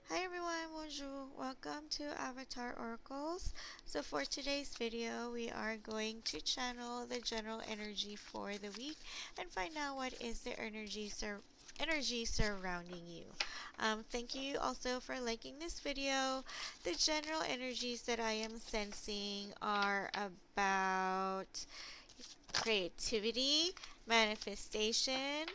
Hi everyone, bonjour. Welcome to Avatar Oracles. So for today's video, we are going to channel the general energy for the week and find out what is the energy surrounding you. Thank you also for liking this video. The general energies that I am sensing are about creativity, manifestation,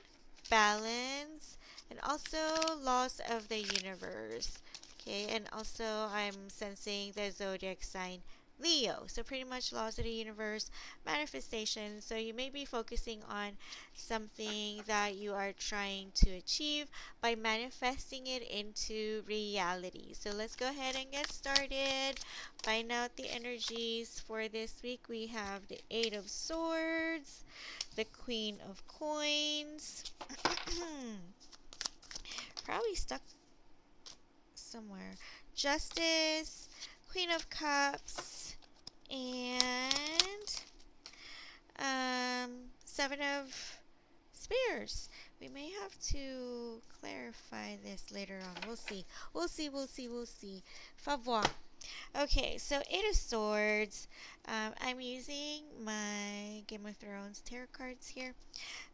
balance, and also laws of the universe. Okay, and also I'm sensing the zodiac sign Leo. So pretty much laws of the universe, manifestation. So you may be focusing on something that you are trying to achieve by manifesting it into reality. So let's go ahead and get started. Find out the energies for this week. We have the Eight of Swords, the Queen of Coins, probably stuck somewhere, Justice, Queen of Cups, and Seven of Spears. We may have to clarify this later on. We'll see. We'll see. Favor. Okay, so Eight of Swords. I'm using my Game of Thrones tarot cards here.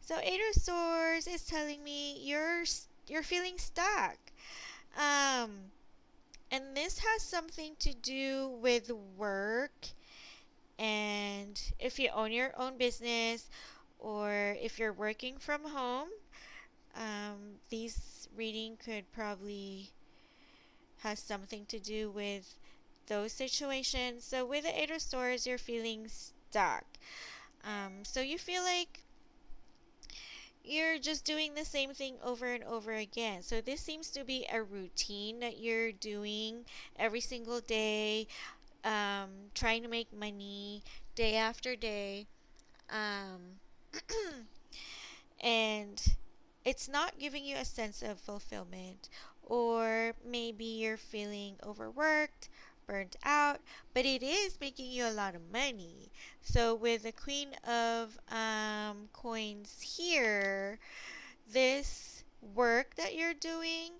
So Eight of Swords is telling me you're feeling stuck. Um, and this has something to do with work, and if you own your own business or if you're working from home, these reading could probably has something to do with those situations. So with the Eight of Swords, you're feeling stuck. So you feel like you're just doing the same thing over and over again. So this seems to be a routine that you're doing every single day, trying to make money day after day. Um, and it's not giving you a sense of fulfillment, or maybe you're feeling overworked, burnt out, but it is making you a lot of money. So with the Queen of Coins here, this work that you're doing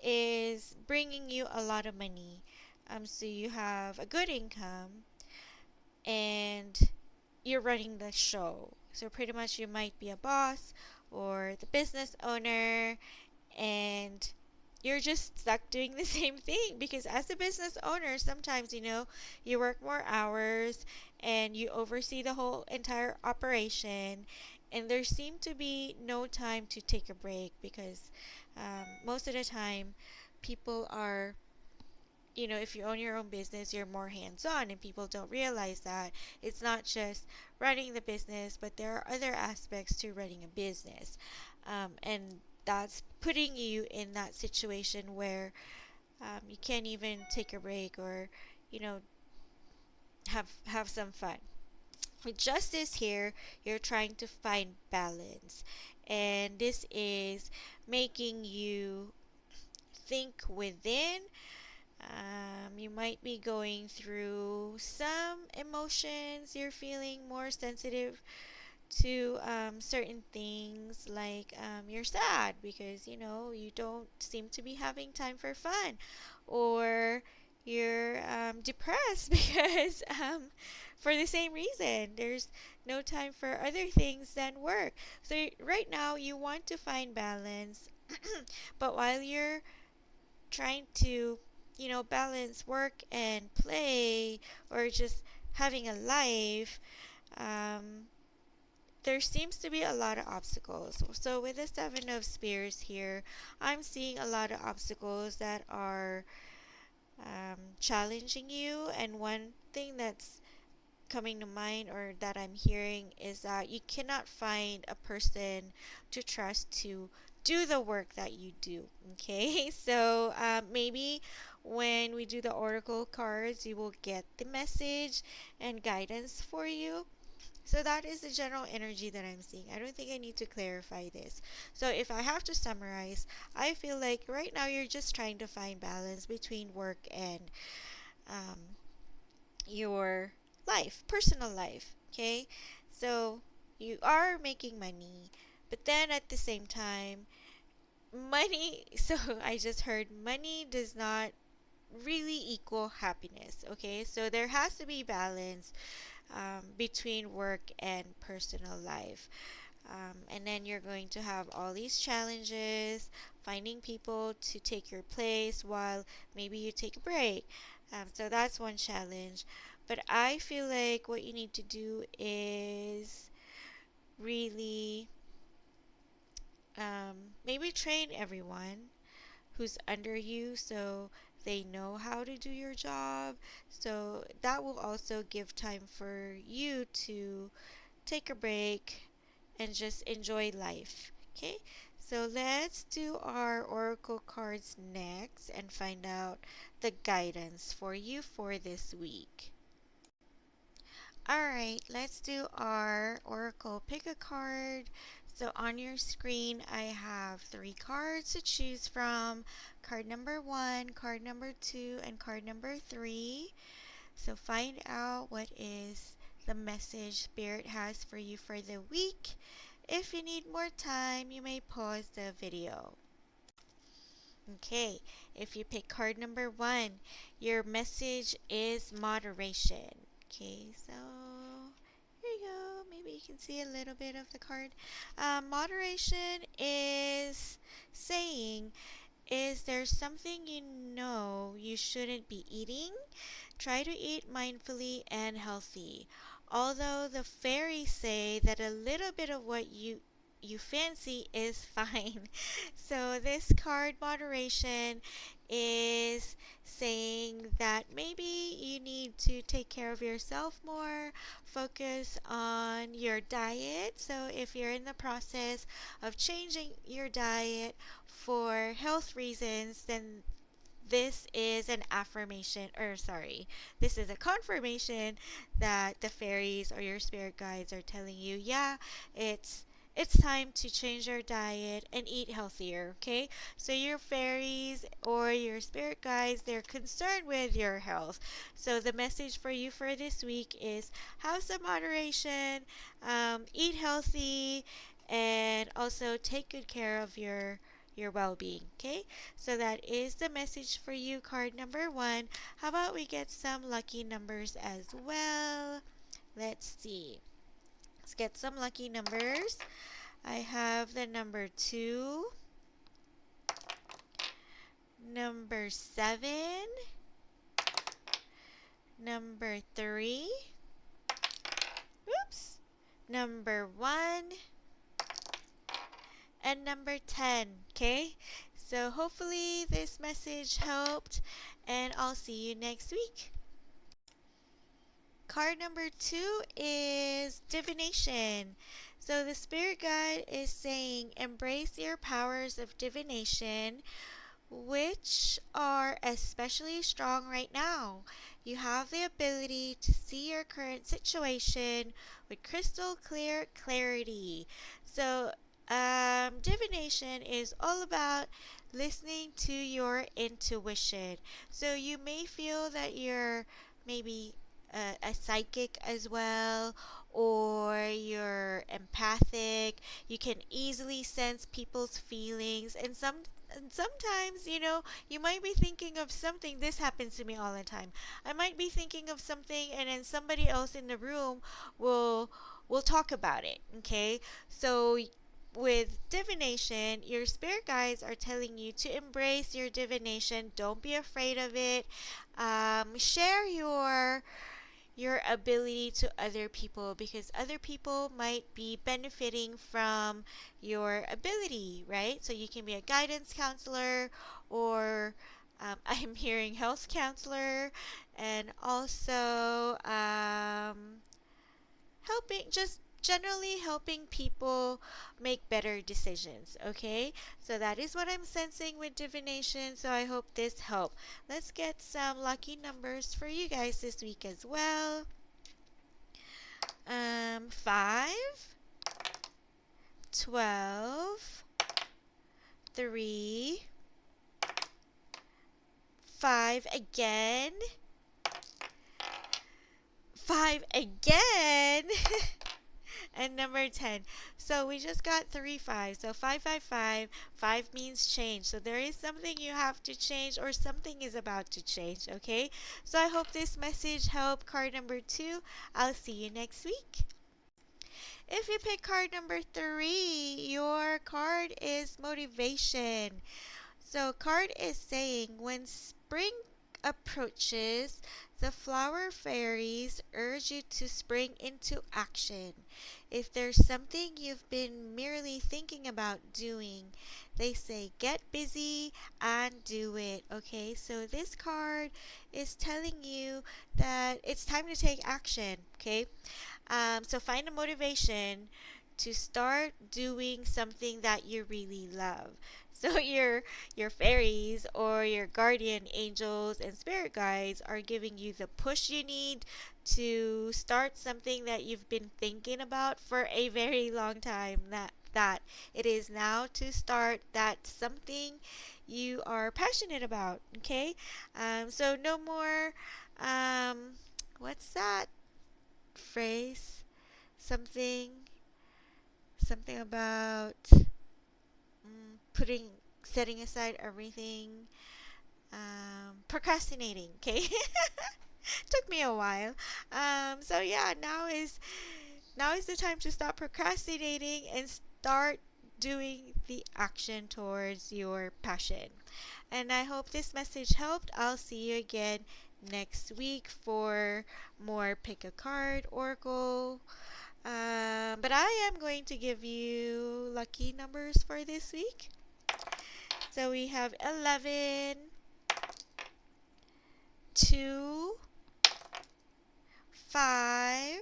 is bringing you a lot of money. So you have a good income and you're running the show. So pretty much you might be a boss or the business owner, and you're just stuck doing the same thing, because as a business owner, sometimes you work more hours and you oversee the whole entire operation, and there seemed to be no time to take a break, because most of the time people are, if you own your own business, you're more hands-on, and people don't realize that it's not just running the business, but there are other aspects to running a business, and that's putting you in that situation where you can't even take a break, or you know have some fun. With Justice here, you're trying to find balance, and this is making you think within. You might be going through some emotions. You're feeling more sensitive to certain things, like you're sad because you don't seem to be having time for fun, or you're depressed because for the same reason, there's no time for other things than work. So right now you want to find balance, but while you're trying to balance work and play, or just having a life, um, there seems to be a lot of obstacles. So with the Seven of Spears here, I'm seeing a lot of obstacles that are challenging you. And one thing that's coming to mind, or that I'm hearing, is that you cannot find a person to trust to do the work that you do. Okay, so maybe when we do the oracle cards, you will get the message and guidance for you. So that is the general energy that I'm seeing. I don't think I need to clarify this. So if I have to summarize, I feel like right now you're just trying to find balance between work and um, your life, personal life. Okay, so you are making money, but then at the same time, money. So I just heard money does not really equal happiness. Okay, so there has to be balance between work and personal life. And then you're going to have all these challenges, finding people to take your place while maybe you take a break. So that's one challenge. But I feel like what you need to do is really maybe train everyone who's under you so they know how to do your job. So that will also give time for you to take a break and just enjoy life. Okay? So let's do our oracle cards next and find out the guidance for you for this week. Alright, let's do our oracle. Pick a card. So on your screen, I have 3 cards to choose from. Card number 1, card number 2, and card number 3. So find out what is the message Spirit has for you for the week. If you need more time, you may pause the video. Okay, if you pick card number 1, your message is moderation. Okay, so here you go. Maybe you can see a little bit of the card. Moderation is saying, is there something you know you shouldn't be eating? Try to eat mindfully and healthy. Although the fairies say that a little bit of what you fancy is fine. So this card moderation is saying that maybe you need to take care of yourself more, focus on your diet. So if you're in the process of changing your diet for health reasons, then this is an affirmation, or sorry, this is a confirmation that the fairies or your spirit guides are telling you, yeah, it's time to change your diet and eat healthier. Okay, so your fairies or your spirit guides, they're concerned with your health. So the message for you for this week is have some moderation, eat healthy, and also take good care of your well-being. Okay, so that is the message for you, card number 1. How about we get some lucky numbers as well? Let's see. Let's get some lucky numbers. I have the number 2, number 7, number 3, oops, number 1, and number 10. Okay, so hopefully this message helped, and I'll see you next week. Card number 2 is divination. So the spirit guide is saying embrace your powers of divination, which are especially strong right now. You have the ability to see your current situation with crystal clear clarity. So divination is all about listening to your intuition. So you may feel that you're maybe a psychic as well, or you're empathic. You can easily sense people's feelings, and sometimes, you might be thinking of something. This happens to me all the time. I might be thinking of something, and then somebody else in the room will will talk about it. Okay, so with divination, your spirit guides are telling you to embrace your divination. Don't be afraid of it. Share your ability to other people, because other people might be benefiting from your ability, right? So you can be a guidance counselor, or I'm hearing health counselor, and also helping, just generally helping people make better decisions. Okay, so that is what I'm sensing with divination, so I hope this helped. Let's get some lucky numbers for you guys this week as well. 5, 12, 3, 5 again, 5 again. And number 10. So we just got 3 5. So 555. 5 means change. So there is something you have to change or something is about to change. Okay. So I hope this message helped card number 2. I'll see you next week. If you pick card number 3, your card is motivation. So, card is saying when spring approaches, the flower fairies urge you to spring into action. If there's something you've been merely thinking about doing, they say get busy and do it. Okay, so this card is telling you that it's time to take action. Okay, so find a motivation to start doing something that you really love. So your fairies or your guardian angels and spirit guides are giving you the push you need to start something that you've been thinking about for a very long time. That it is now to start that something you are passionate about. Okay, so no more. What's that phrase? Something something about putting setting aside everything, procrastinating. Okay. Took me a while. So yeah, now is the time to stop procrastinating and start doing the action towards your passion. And I hope this message helped. I'll see you again next week for more pick a card oracle. But I am going to give you lucky numbers for this week. So we have 11, 2, 5,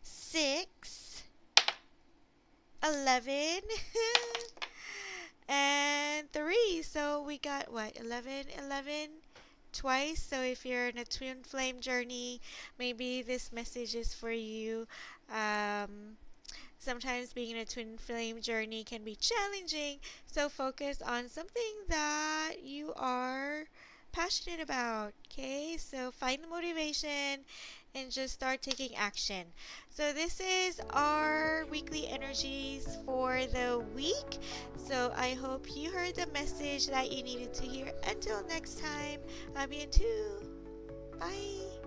6, 11, and 3. So we got what? 11, 11 twice. So if you're in a twin flame journey, maybe this message is for you. Sometimes being in a twin flame journey can be challenging, so focus on something that you are passionate about. Okay, so find the motivation and just start taking action. So, this is our weekly energies for the week. So, I hope you heard the message that you needed to hear. Until next time, love you too. Bye.